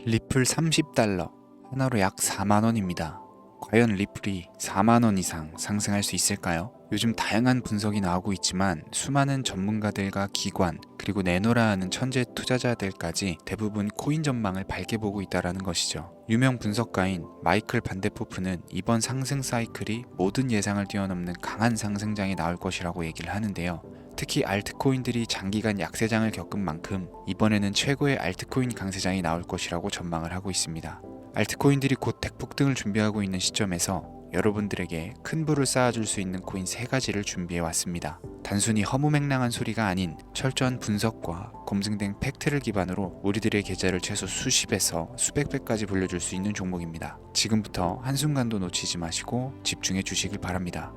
리플 30달러, 하나로 약 4만원입니다. 과연 리플이 4만원 이상 상승할 수 있을까요? 요즘 다양한 분석이 나오고 있지만 수많은 전문가들과 기관, 그리고 내노라 하는 천재 투자자들까지 대부분 코인 전망을 밝게 보고 있다는 것이죠. 유명 분석가인 마이클 반데포프는 이번 상승 사이클이 모든 예상을 뛰어넘는 강한 상승장이 나올 것이라고 얘기를 하는데요. 특히 알트코인들이 장기간 약세장을 겪은 만큼 이번에는 최고의 알트코인 강세장이 나올 것이라고 전망을 하고 있습니다. 알트코인들이 곧 대폭등을 준비하고 있는 시점에서 여러분들에게 큰 부를 쌓아줄 수 있는 코인 3가지를 준비해왔습니다. 단순히 허무맹랑한 소리가 아닌 철저한 분석과 검증된 팩트를 기반으로 우리들의 계좌를 최소 수십에서 수백 배까지 불려줄 수 있는 종목입니다. 지금부터 한순간도 놓치지 마시고 집중해 주시길 바랍니다.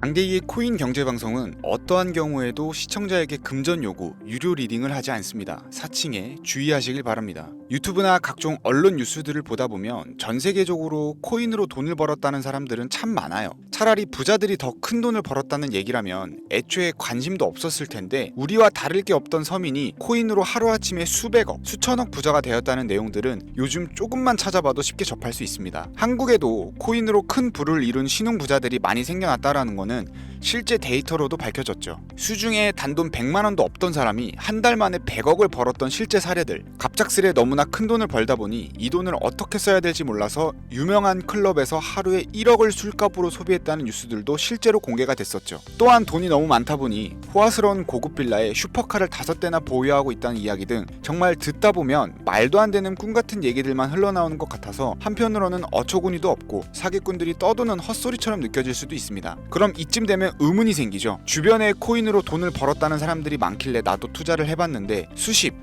장대기의 코인 경제 방송은 어떠한 경우에도 시청자에게 금전 요구, 유료 리딩을 하지 않습니다. 사칭에 주의하시길 바랍니다. 유튜브나 각종 언론 뉴스들을 보다 보면 전 세계적으로 코인으로 돈을 벌었다는 사람들은 참 많아요. 차라리 부자들이 더 큰 돈을 벌었다는 얘기라면 애초에 관심도 없었을 텐데 우리와 다를 게 없던 서민이 코인으로 하루아침에 수백억, 수천억 부자가 되었다는 내용들은 요즘 조금만 찾아봐도 쉽게 접할 수 있습니다. 한국에도 코인으로 큰 부를 이룬 신흥 부자들이 많이 생겨났다라는 거는 실제 데이터로도 밝혀졌죠. 수중에 단돈 100만원도 없던 사람이 한 달 만에 100억을 벌었던 실제 사례들. 갑작스레 너무나 큰 돈을 벌다 보니 이 돈을 어떻게 써야 될지 몰라서 유명한 클럽에서 하루에 1억을 술값으로 소비했다는 뉴스들도 실제로 공개가 됐었죠. 또한 돈이 너무 많다 보니 호화스러운 고급 빌라에 슈퍼카를 5대나 보유하고 있다는 이야기 등 정말 듣다 보면 말도 안 되는 꿈 같은 얘기들만 흘러나오는 것 같아서 한편으로는 어처구니도 없고 사기꾼들이 떠도는 헛소리처럼 느껴질 수도 있습니다. 그럼 이쯤 되면 의문이 생기죠. 주변에 코인으로 돈을 벌었다는 사람들이 많길래 나도 투자를 해봤는데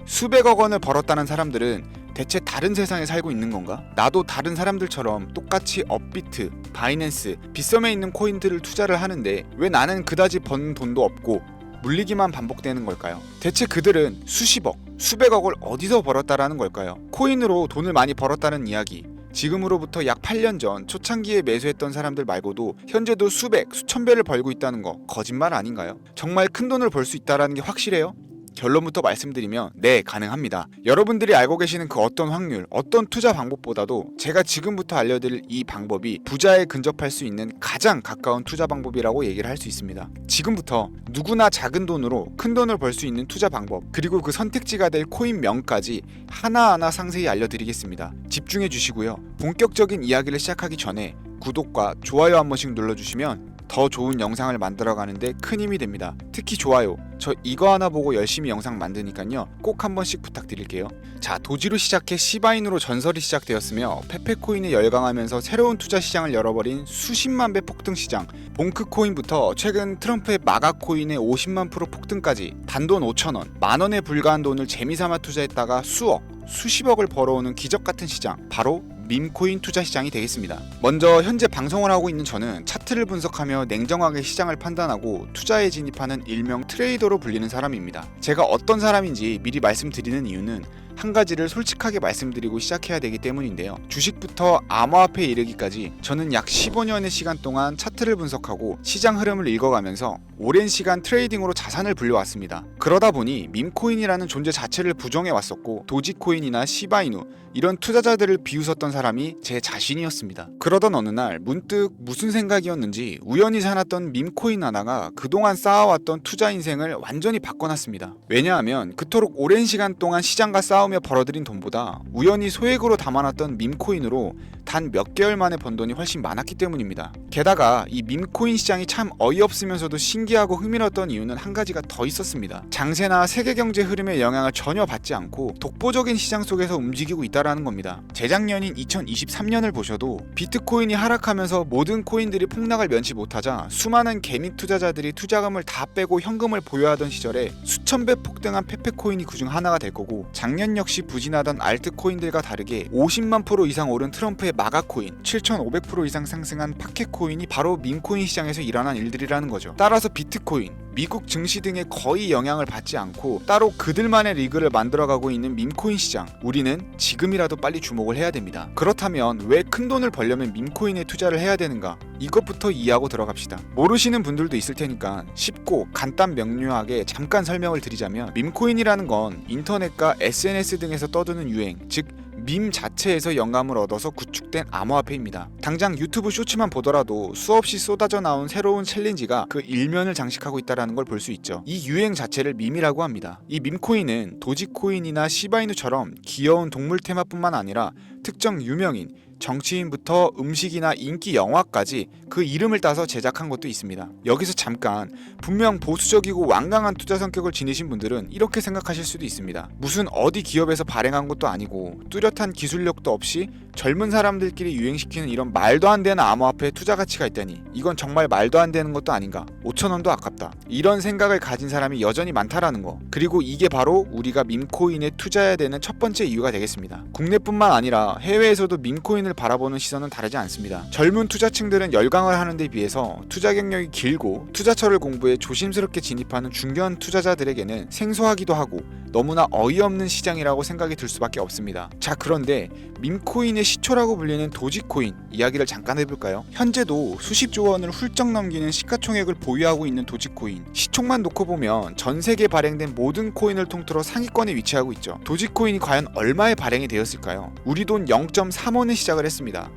수백억 원을 벌었다는 사람들은 대체 다른 세상에 살고 있는 건가? 나도 다른 사람들처럼 똑같이 업비트, 바이낸스, 빗썸에 있는 코인들을 투자를 하는데 왜 나는 그다지 번 돈도 없고 물리기만 반복되는 걸까요? 대체 그들은 수십억, 수백억을 어디서 벌었다라는 걸까요? 코인으로 돈을 많이 벌었다는 이야기, 지금으로부터 약 8년 전 초창기에 매수했던 사람들 말고도 현재도 수백, 수천 배를 벌고 있다는 거 거짓말 아닌가요? 정말 큰 돈을 벌 수 있다는 게 확실해요? 결론부터 말씀드리면 네, 가능합니다. 여러분들이 알고 계시는 그 어떤 확률, 어떤 투자 방법보다도 제가 지금부터 알려드릴 이 방법이 부자에 근접할 수 있는 가장 가까운 투자 방법이라고 얘기를 할 수 있습니다. 지금부터 누구나 작은 돈으로 큰 돈을 벌 수 있는 투자 방법, 그리고 그 선택지가 될 코인명까지 하나하나 상세히 알려드리겠습니다. 집중해 주시고요. 본격적인 이야기를 시작하기 전에 구독과 좋아요 한 번씩 눌러주시면 더 좋은 영상을 만들어가는데 큰 힘이 됩니다. 특히 좋아요, 저 이거 하나 보고 열심히 영상 만드니까요 꼭 한 번씩 부탁드릴게요. 자, 도지로 시작해 시바인으로 전설이 시작되었으며 페페코인에 열광하면서 새로운 투자 시장을 열어버린 수십만 배 폭등 시장, 봉크코인부터 최근 트럼프의 마가코인의 50만 프로 폭등까지 단돈 5천원, 만원에 불과한 돈을 재미삼아 투자했다가 수억, 수십억을 벌어오는 기적같은 시장, 바로 밈코인 투자 시장이 되겠습니다. 먼저 현재 방송을 하고 있는 저는 차트를 분석하며 냉정하게 시장을 판단하고 투자에 진입하는 일명 트레이더로 불리는 사람입니다. 제가 어떤 사람인지 미리 말씀드리는 이유는 한 가지를 솔직하게 말씀드리고 시작해야 되기 때문인데요. 주식부터 암호화폐에 이르기까지 저는 약 15년의 시간 동안 차트를 분석하고 시장 흐름을 읽어가면서 오랜 시간 트레이딩으로 자산을 불려왔습니다. 그러다 보니 밈코인이라는 존재 자체를 부정해왔었고 도지코인이나 시바이누 이런 투자자들을 비웃었던 사람이 제 자신이었습니다. 그러던 어느 날 문득 무슨 생각이었는지 우연히 사놨던 밈코인 하나가 그동안 쌓아왔던 투자 인생을 완전히 바꿔놨습니다. 왜냐하면 그토록 오랜 시간 동안 시장과 싸우며 벌어들인 돈보다 우연히 소액으로 담아놨던 밈코인으로 단 몇 개월 만에 번 돈이 훨씬 많았기 때문입니다. 게다가 이 밈코인 시장이 참 어이없으면서도 신기하고 흥미로웠던 이유는 한 가지가 더 있었습니다. 장세나 세계 경제 흐름의 영향을 전혀 받지 않고 독보적인 시장 속에서 움직이고 있다라는 겁니다. 재작년인 2023년을 보셔도 비트코인이 하락하면서 모든 코인들이 폭락을 면치 못하자 수많은 개미 투자자들이 투자금을 다 빼고 현금을 보유하던 시절에 수천 배 폭등한 페페코인이 그중 하나가 될 거고, 작년 역시 부진하던 알트코인들과 다르게 50만 프로 이상 오른 트럼프의 마가코인, 7,500% 이상 상승한 파켓코인이 바로 밈코인 시장에서 일어난 일들이라는 거죠. 따라서 비트코인, 미국 증시 등에 거의 영향을 받지 않고 따로 그들만의 리그를 만들어가고 있는 밈코인 시장, 우리는 지금이라도 빨리 주목을 해야 됩니다. 그렇다면 왜 큰돈을 벌려면 밈코인에 투자를 해야 되는가? 이것부터 이해하고 들어갑시다. 모르시는 분들도 있을 테니까 쉽고 간단 명료하게 잠깐 설명을 드리자면, 밈코인이라는 건 인터넷과 SNS 등에서 떠드는 유행, 즉 밈 자체에서 영감을 얻어서 구축된 암호화폐입니다. 당장 유튜브 쇼츠만 보더라도 수없이 쏟아져 나온 새로운 챌린지가 그 일면을 장식하고 있다는 걸 볼 수 있죠. 이 유행 자체를 밈이라고 합니다. 이 밈코인은 도지코인이나 시바이누처럼 귀여운 동물 테마뿐만 아니라 특정 유명인, 정치인부터 음식이나 인기 영화까지 그 이름을 따서 제작한 것도 있습니다. 여기서 잠깐, 분명 보수적이고 완강한 투자 성격을 지니신 분들은 이렇게 생각하실 수도 있습니다. 무슨 어디 기업에서 발행한 것도 아니고 뚜렷한 기술력도 없이 젊은 사람들끼리 유행시키는 이런 말도 안 되는 암호화폐에 투자 가치가 있다니, 이건 정말 말도 안 되는 것도 아닌가, 5,000원도 아깝다, 이런 생각을 가진 사람이 여전히 많다라는 거. 그리고 이게 바로 우리가 밈코인에 투자해야 되는 첫 번째 이유가 되겠습니다. 국내뿐만 아니라 해외에서도 밈코인을 바라보는 시선은 다르지 않습니다. 젊은 투자층들은 열광을 하는 데 비해서 투자 경력이 길고 투자처를 공부해 조심스럽게 진입하는 중견 투자자들에게는 생소하기도 하고 너무나 어이없는 시장이라고 생각이 들 수밖에 없습니다. 자, 그런데 밈코인의 시초라고 불리는 도지코인 이야기를 잠깐 해볼까요? 현재도 수십조 원을 훌쩍 넘기는 시가총액을 보유하고 있는 도지코인, 시총만 놓고 보면 전 세계에 발행된 모든 코인을 통틀어 상위권에 위치하고 있죠. 도지코인이 과연 얼마에 발행이 되었을까요? 우리 돈 0.3원에 시작을 했습니다.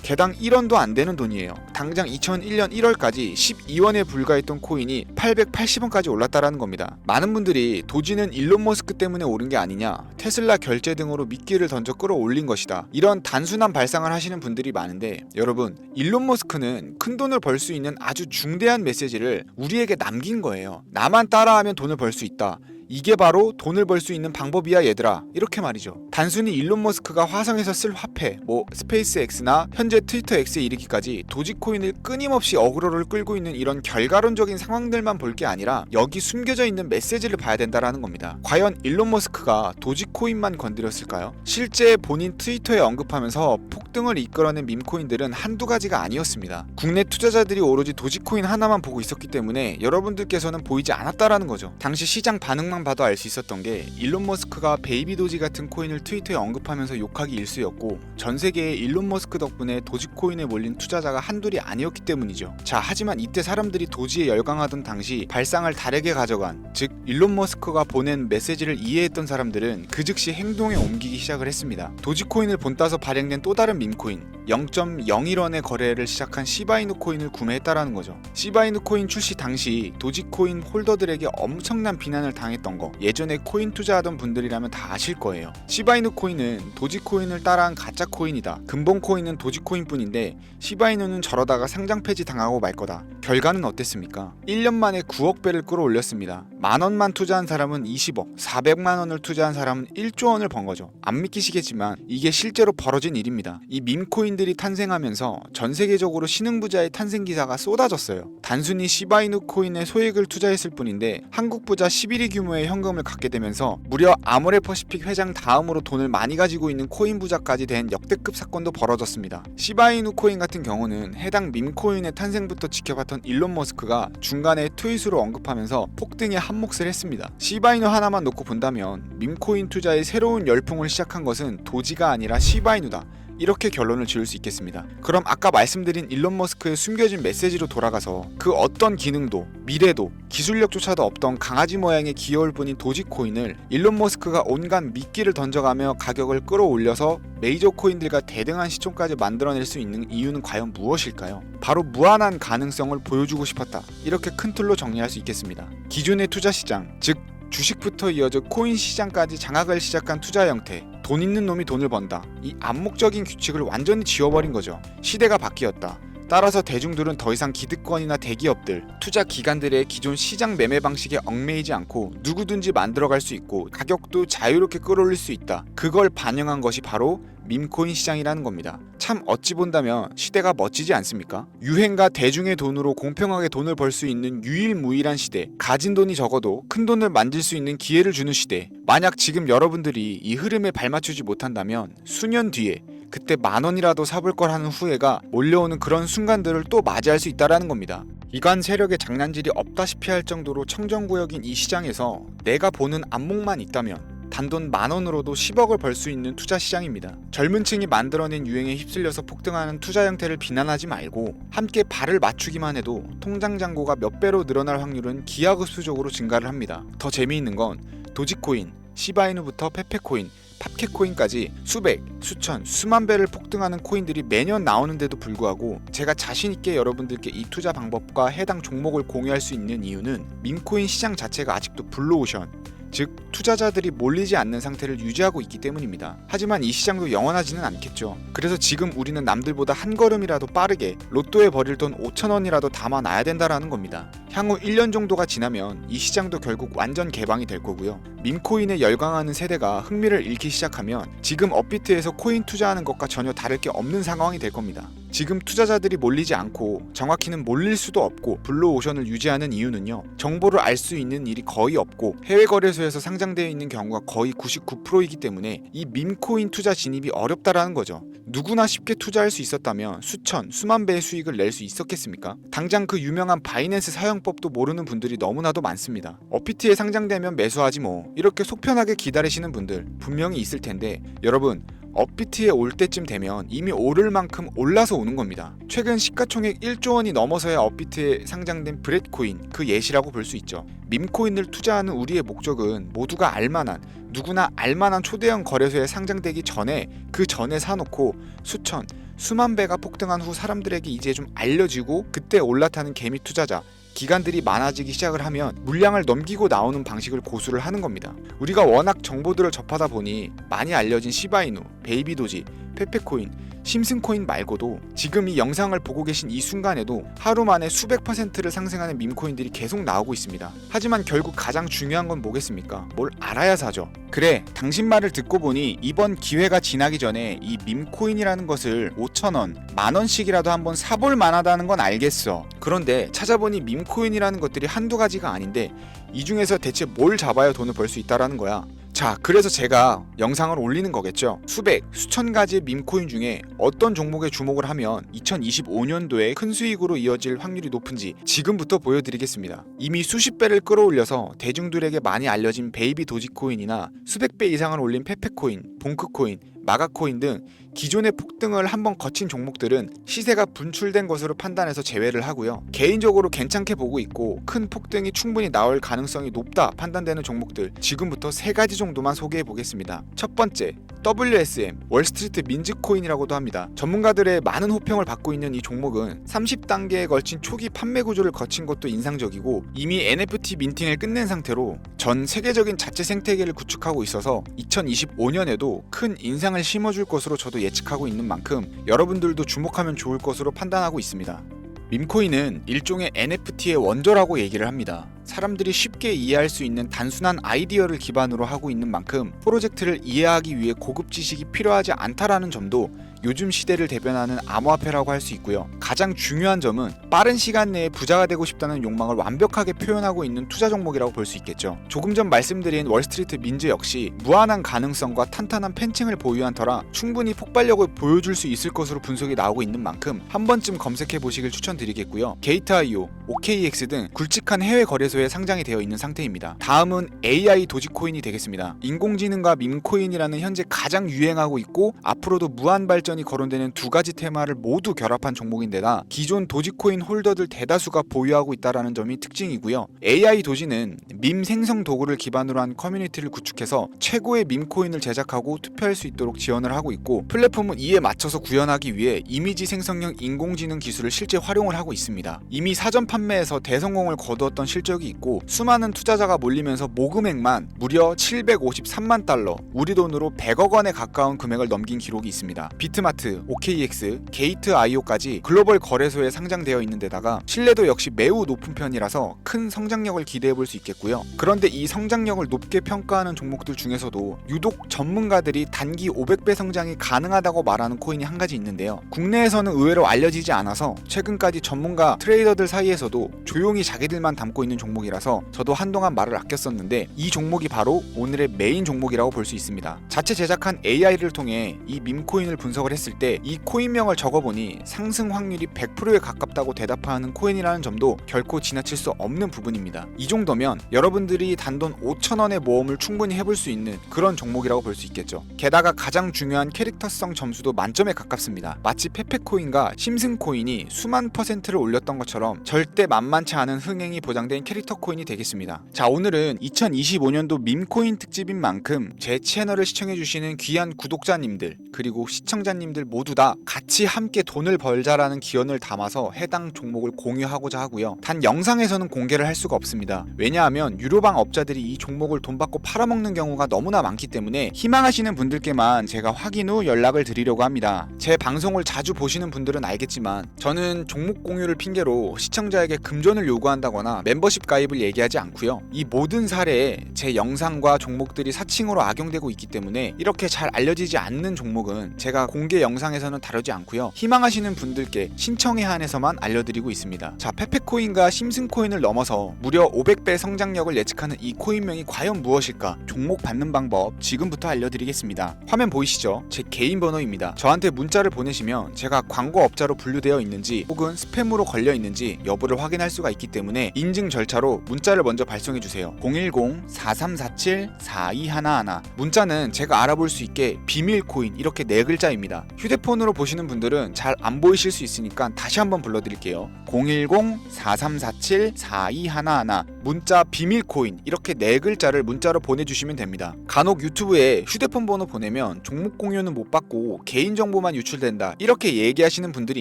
개당 1원도 안 되는 돈이에요. 당장 2001년 1월까지 12원에 불과했던 코인이 880원까지 올랐다라는 겁니다. 많은 분들이 도지는 일론 머스크 때문에 오른 게 아니냐, 테슬라 결제 등으로 미끼를 던져 끌어올린 것이다, 이런 단순한 발상을 하시는 분들이 많은데, 여러분, 일론 머스크는 큰 돈을 벌 수 있는 아주 중대한 메시지를 우리에게 남긴 거예요. 나만 따라하면 돈을 벌 수 있다, 이게 바로 돈을 벌 수 있는 방법이야 얘들아, 이렇게 말이죠. 단순히 일론 머스크가 화성에서 쓸 화폐, 스페이스 X나 현재 트위터 X에 이르기까지 도지코인을 끊임없이 어그로를 끌고 있는 이런 결과론적인 상황들만 볼 게 아니라 여기 숨겨져 있는 메시지를 봐야 된다라는 겁니다. 과연 일론 머스크가 도지코인만 건드렸을까요? 실제 본인 트위터에 언급하면서 폭등을 이끌어낸 밈코인들은 한두 가지가 아니었습니다. 국내 투자자들이 오로지 도지코인 하나만 보고 있었기 때문에 여러분들께서는 보이지 않았다라는 거죠. 당시 시장 반응만 봐도 알 수 있었던 게, 일론 머스크가 베이비 도지 같은 코인을 트위터에 언급하면서 욕하기 일쑤였고, 전 세계에 일론 머스크 덕분에 도지코인에 몰린 투자자가 한둘이 아니었기 때문이죠. 자, 하지만 이때 사람들이 도지에 열광하던 당시 발상을 다르게 가져간, 즉 일론 머스크가 보낸 메시지를 이해했던 사람들은 그 즉시 행동에 옮기기 시작을 했습니다. 도지코인을 본따서 발행된 또 다른 밈코인, 0.01원의 거래를 시작한 시바이누 코인을 구매했다라는 거죠. 시바이누 코인 출시 당시 도지코인 홀더들에게 엄청난 비난을 당했던 거, 예전에 코인 투자하던 분들이라면 다 아실 거예요. 시바이누 코인은 도지코인을 따라한 가짜 코인이다, 근본 코인은 도지코인 뿐인데 시바이누는 저러다가 상장 폐지 당하고 말 거다. 결과는 어땠습니까? 1년 만에 9억 배를 끌어올렸습니다. 만원만 투자한 사람은 20억, 400만원을 투자한 사람은 1조 원을 번 거죠. 안 믿기시겠지만 이게 실제로 벌어진 일입니다. 이 밈코인들이 탄생하면서 전 세계적으로 신흥부자의 탄생 기사가 쏟아졌어요. 단순히 시바이누 코인에 소액을 투자했을 뿐인데 한국 부자 11위 규모의 현금을 갖게 되면서 무려 아모레퍼시픽 회장 다음으로 돈을 많이 가지고 있는 코인 부자까지 된 역대급 사건도 벌어졌습니다. 시바이누 코인 같은 경우는 해당 밈코인의 탄생부터 지켜봤던 일론 머스크가 중간에 트윗으로 언급하면서 폭등에 한몫을 했습니다. 시바이누 하나만 놓고 본다면 밈코인 투자의 새로운 열풍을 시작한 것은 도지가 아니라 시바이누다, 이렇게 결론을 지을 수 있겠습니다. 그럼 아까 말씀드린 일론 머스크의 숨겨진 메시지로 돌아가서 그 어떤 기능도 미래도 기술력조차도 없던 강아지 모양의 귀여울 뿐인 도지코인을 일론 머스크가 온갖 미끼를 던져가며 가격을 끌어올려서 메이저 코인들과 대등한 시총까지 만들어낼 수 있는 이유는 과연 무엇일까요? 바로 무한한 가능성을 보여주고 싶었다, 이렇게 큰 틀로 정리할 수 있겠습니다. 기존의 투자 시장, 즉 주식부터 이어져 코인 시장까지 장악을 시작한 투자 형태, 돈 있는 놈이 돈을 번다, 이 암묵적인 규칙을 완전히 지워버린 거죠. 시대가 바뀌었다. 따라서 대중들은 더 이상 기득권이나 대기업들, 투자 기관들의 기존 시장 매매 방식에 얽매이지 않고 누구든지 만들어갈 수 있고 가격도 자유롭게 끌어올릴 수 있다, 그걸 반영한 것이 바로 밈코인 시장이라는 겁니다. 참 어찌 본다면 시대가 멋지지 않습니까? 유행과 대중의 돈으로 공평하게 돈을 벌 수 있는 유일무이한 시대, 가진 돈이 적어도 큰 돈을 만들 수 있는 기회를 주는 시대. 만약 지금 여러분들이 이 흐름에 발맞추지 못한다면 수년 뒤에 그때 10,000원이라도 사볼 걸 하는 후회가 몰려오는 그런 순간들을 또 맞이할 수 있다라는 겁니다. 이관 세력의 장난질이 없다시피 할 정도로 청정구역인 이 시장에서 내가 보는 안목만 있다면 단돈 10,000원으로도 10억을 벌 수 있는 투자 시장입니다. 젊은 층이 만들어낸 유행에 휩쓸려서 폭등하는 투자 형태를 비난하지 말고 함께 발을 맞추기만 해도 통장 잔고가 몇 배로 늘어날 확률은 기하급수적으로 증가를 합니다. 더 재미있는 건 도지코인, 시바이누부터 페페코인, 팝캣코인까지 수백, 수천, 수만 배를 폭등하는 코인들이 매년 나오는데도 불구하고 제가 자신있게 여러분들께 이 투자 방법과 해당 종목을 공유할 수 있는 이유는 밈코인 시장 자체가 아직도 블루오션, 즉 투자자들이 몰리지 않는 상태를 유지하고 있기 때문입니다. 하지만 이 시장도 영원하지는 않겠죠. 그래서 지금 우리는 남들보다 한 걸음이라도 빠르게 로또에 버릴 돈 5,000원이라도 담아놔야 된다라는 겁니다. 향후 1년 정도가 지나면 이 시장도 결국 완전 개방이 될 거고요. 밈코인에 열광하는 세대가 흥미를 잃기 시작하면 지금 업비트에서 코인 투자하는 것과 전혀 다를 게 없는 상황이 될 겁니다. 지금 투자자들이 몰리지 않고 정확히는 몰릴 수도 없고 블루오션을 유지하는 이유는요. 정보를 알 수 있는 일이 거의 없고 해외 거래소에서 상장되어 있는 경우가 거의 99%이기 때문에 이 밈코인 투자 진입이 어렵다라는 거죠. 누구나 쉽게 투자할 수 있었다면 수천, 수만 배의 수익을 낼 수 있었겠습니까? 당장 그 유명한 바이낸스 사용법도 모르는 분들이 너무나도 많습니다. 업비트에 상장되면 매수하지 뭐 이렇게 속편하게 기다리시는 분들 분명히 있을 텐데 여러분 업비트에 올 때쯤 되면 이미 오를 만큼 올라서 오는 겁니다. 최근 시가총액 1조 원이 넘어서야 업비트에 상장된 브렛코인 그 예시라고 볼 수 있죠. 밈코인을 투자하는 우리의 목적은 모두가 알만한 누구나 알만한 초대형 거래소에 상장되기 전에 그 전에 사놓고 수천, 수만 배가 폭등한 후 사람들에게 이제 좀 알려지고 그때 올라타는 개미 투자자 기관들이 많아지기 시작을 하면 물량을 넘기고 나오는 방식을 고수를 하는 겁니다. 우리가 워낙 정보들을 접하다 보니 많이 알려진 시바이누, 베이비도지, 페페코인, 심슨코인 말고도 지금 이 영상을 보고 계신 이 순간에도 하루 만에 수백 %를 상승하는 밈코인들이 계속 나오고 있습니다. 하지만 결국 가장 중요한 건 뭐겠습니까? 뭘 알아야 사죠. 그래, 당신 말을 듣고 보니 이번 기회가 지나기 전에 이 밈코인이라는 것을 5,000원, 10,000원씩이라도 한번 사볼 만하다는 건 알겠어. 그런데 찾아보니 밈코인이라는 것들이 한두 가지가 아닌데 이 중에서 대체 뭘 잡아야 돈을 벌 수 있다라는 거야. 자, 그래서 제가 영상을 올리는 거겠죠. 수백, 수천 가지의 밈코인 중에 어떤 종목에 주목을 하면 2025년도에 큰 수익으로 이어질 확률이 높은지 지금부터 보여드리겠습니다. 이미 수십 배를 끌어올려서 대중들에게 많이 알려진 베이비 도지코인이나 수백 배 이상을 올린 페페코인, 봉크코인, 마가코인 등 기존의 폭등을 한번 거친 종목들은 시세가 분출된 것으로 판단해서 제외를 하고요. 개인적으로 괜찮게 보고 있고 큰 폭등이 충분히 나올 가능성이 높다 판단되는 종목들 지금부터 3가지 정도만 소개해 보겠습니다. 첫 번째, WSM, 월스트리트 민즈코인이라고도 합니다. 전문가들의 많은 호평을 받고 있는 이 종목은 30단계에 걸친 초기 판매 구조를 거친 것도 인상적이고 이미 NFT 민팅을 끝낸 상태로 전 세계적인 자체 생태계를 구축하고 있어서 2025년에도 큰 인상을 심어줄 것으로 저도 예측하고 있는 만큼 여러분들도 주목하면 좋을 것으로 판단하고 있습니다. 밈코인은 일종의 NFT의 원조라고 얘기를 합니다. 사람들이 쉽게 이해할 수 있는 단순한 아이디어를 기반으로 하고 있는 만큼 프로젝트를 이해하기 위해 고급 지식이 필요하지 않다라는 점도 요즘 시대를 대변하는 암호화폐라고 할 수 있고요. 가장 중요한 점은 빠른 시간 내에 부자가 되고 싶다는 욕망을 완벽하게 표현하고 있는 투자 종목이라고 볼 수 있겠죠. 조금 전 말씀드린 월스트리트 민즈 역시 무한한 가능성과 탄탄한 팬층을 보유한 터라 충분히 폭발력을 보여줄 수 있을 것으로 분석이 나오고 있는 만큼 한 번쯤 검색해 보시길 추천드리겠고요. 게이트.io, OKX 등 굵직한 해외 거래소에 상장이 되어 있는 상태입니다. 다음은 AI 도지코인이 되겠습니다. 인공지능과 밈코인이라는 현재 가장 유행하고 있고 앞으로도 무한 발전이 거론되는 두 가지 테마를 모두 결합한 종목인데다 기존 도지코인 홀더들 대다수가 보유하고 있다는 점이 특징이고요. AI 도지는 밈 생성 도구를 기반으로 한 커뮤니티를 구축해서 최고의 밈코인을 제작하고 투표할 수 있도록 지원을 하고 있고 플랫폼은 이에 맞춰서 구현하기 위해 이미지 생성형 인공지능 기술을 실제 활용을 하고 있습니다. 이미 사전 판매에서 대성공을 거두었던 실적이 있고 수많은 투자자가 몰리면서 모금액만 무려 753만 달러, 우리 돈으로 100억 원에 가까운 금액을 넘긴 기록이 있습니다. 비트마트, OKX, 게이트.io까지 글로벌 거래소에 상장되어 있는 데다가 신뢰도 역시 매우 높은 편이라서 큰 성장력을 기대해 볼 수 있겠고요. 그런데 이 성장력을 높게 평가하는 종목들 중에서도 유독 전문가들이 단기 500배 성장이 가능하다고 말하는 코인이 한 가지 있는데요. 국내에서는 의외로 알려지지 않아서 최근까지 전문가 트레이더들 사이에서도 조용히 자기들만 담고 있는 종목이라서 저도 한동안 말을 아꼈었는데 이 종목이 바로 오늘의 메인 종목이라고 볼 수 있습니다. 자체 제작한 AI를 통해 이 밈코인을 분석을 검색을 했을 때 이 코인명을 적어보니 상승 확률이 100%에 가깝다고 대답하는 코인이라는 점도 결코 지나칠 수 없는 부분입니다. 이 정도면 여러분들이 단돈 5,000원의 모험을 충분히 해볼 수 있는 그런 종목이라고 볼 수 있겠죠. 게다가 가장 중요한 캐릭터성 점수도 만점에 가깝습니다. 마치 페페코인과 심슨코인이 수만 %를 올렸던 것처럼 절대 만만치 않은 흥행이 보장된 캐릭터 코인이 되겠습니다. 자, 오늘은 2025년도 밈코인 특집인 만큼 제 채널을 시청해주시는 귀한 구독자님들 그리고 시청자님들 모두 다 같이 함께 돈을 벌자라는 기원을 담아서 해당 종목을 공유하고자 하고요. 단 영상에서는 공개를 할 수가 없습니다. 왜냐하면 유료방 업자들이 이 종목을 돈 받고 팔아먹는 경우가 너무나 많기 때문에 희망하시는 분들께만 제가 확인 후 연락을 드리려고 합니다. 제 방송을 자주 보시는 분들은 알겠지만 저는 종목 공유를 핑계로 시청자에게 금전을 요구한다거나 멤버십 가입을 얘기하지 않고요. 이 모든 사례에 제 영상과 종목들이 사칭으로 악용되고 있기 때문에 이렇게 잘 알려지지 않는 종목은 제가 공개 영상에서는 다루지 않고요. 희망하시는 분들께 신청에 한해서만 알려드리고 있습니다. 자, 페페코인과 심슨코인을 넘어서 무려 500배 성장력을 예측하는 이 코인명이 과연 무엇일까? 종목 받는 방법 지금부터 알려드리겠습니다. 화면 보이시죠? 제 개인 번호입니다. 저한테 문자를 보내시면 제가 광고업자로 분류되어 있는지 혹은 스팸으로 걸려 있는지 여부를 확인할 수가 있기 때문에 인증 절차로 문자를 먼저 발송해주세요. 010-4347-4211 문자는 제가 알아볼 수 있게 비밀코인 이렇게 4글자입니다. 휴대폰으로 보시는 분들은 잘 안 보이실 수 있으니까 다시 한번 불러드릴게요. 010-4347-4211 문자 비밀코인 이렇게 4글자를 문자로 보내주시면 됩니다. 간혹 유튜브에 휴대폰 번호 보내면 종목 공유는 못 받고 개인정보만 유출된다 이렇게 얘기하시는 분들이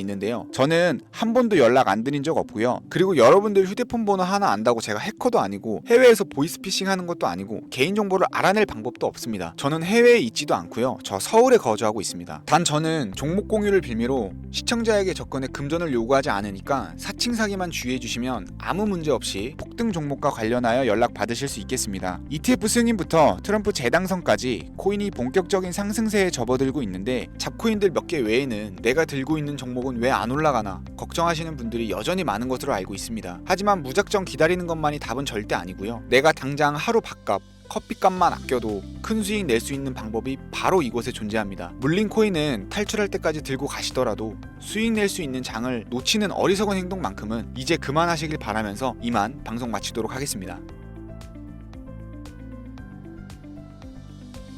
있는데요. 저는 한 번도 연락 안 드린 적 없고요. 그리고 여러분들 휴대폰 번호 하나 안다고 제가 해커도 아니고 해외에서 보이스피싱 하는 것도 아니고 개인정보를 알아낼 방법도 없습니다. 저는 해외에 있지도 않고요. 저 서울에 거주하고 있습니다. 단 저는 종목 공유를 빌미로 시청자에게 접근에 금전을 요구하지 않으니까 사칭 사기만 주의해 주시면 아무 문제 없이 폭등 종목과 관련하여 연락 받으실 수 있겠습니다. ETF 승인부터 트럼프 재당선까지 코인이 본격적인 상승세에 접어들고 있는데 잡코인들 몇 개 외에는 내가 들고 있는 종목은 왜 안 올라가나 걱정하시는 분들이 여전히 많은 것으로 알고 있습니다. 하지만 무작정 기다리는 것만이 답은 절대 아니고요. 내가 당장 하루 밥값 커피값만 아껴도 큰 수익 낼 수 있는 방법이 바로 이곳에 존재합니다. 물린 코인은 탈출할 때까지 들고 가시더라도 수익 낼 수 있는 장을 놓치는 어리석은 행동만큼은 이제 그만하시길 바라면서 이만 방송 마치도록 하겠습니다.